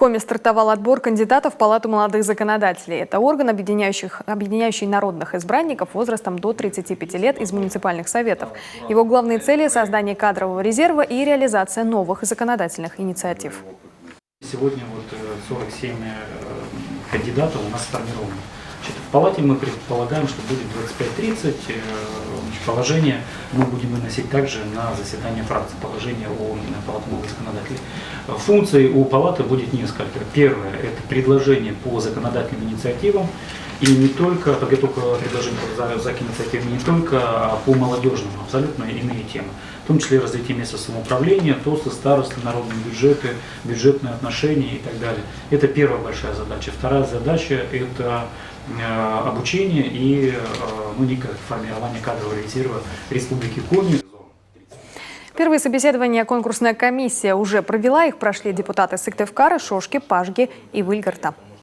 Коми стартовал отбор кандидатов в Палату молодых законодателей. Это орган, объединяющий народных избранников возрастом до 35 лет из муниципальных советов. Его главные цели – создание кадрового резерва и реализация новых законодательных инициатив. Сегодня 47 кандидатов у нас сформированы. В Палате мы предполагаем, что будет 25-30. Положение мы будем выносить также на заседание фракции. Положение о Палате молодых законодателей. Функций у Палаты будет несколько. Первое – это предложение по законодательным инициативам. И не только подготовка предложений по законодательным инициативам, не только по молодежным, абсолютно иные темы. В том числе развитие местного самоуправления, ТОСы, старосты, народные бюджеты, бюджетные отношения и так далее. Это первая большая задача. Вторая задача – это обучение и некое формирование кадрового резерва Республики Коми. Первые собеседования конкурсная комиссия уже провела. Их прошли депутаты Сыктывкара, Шошки, Пажги и Выльгарта.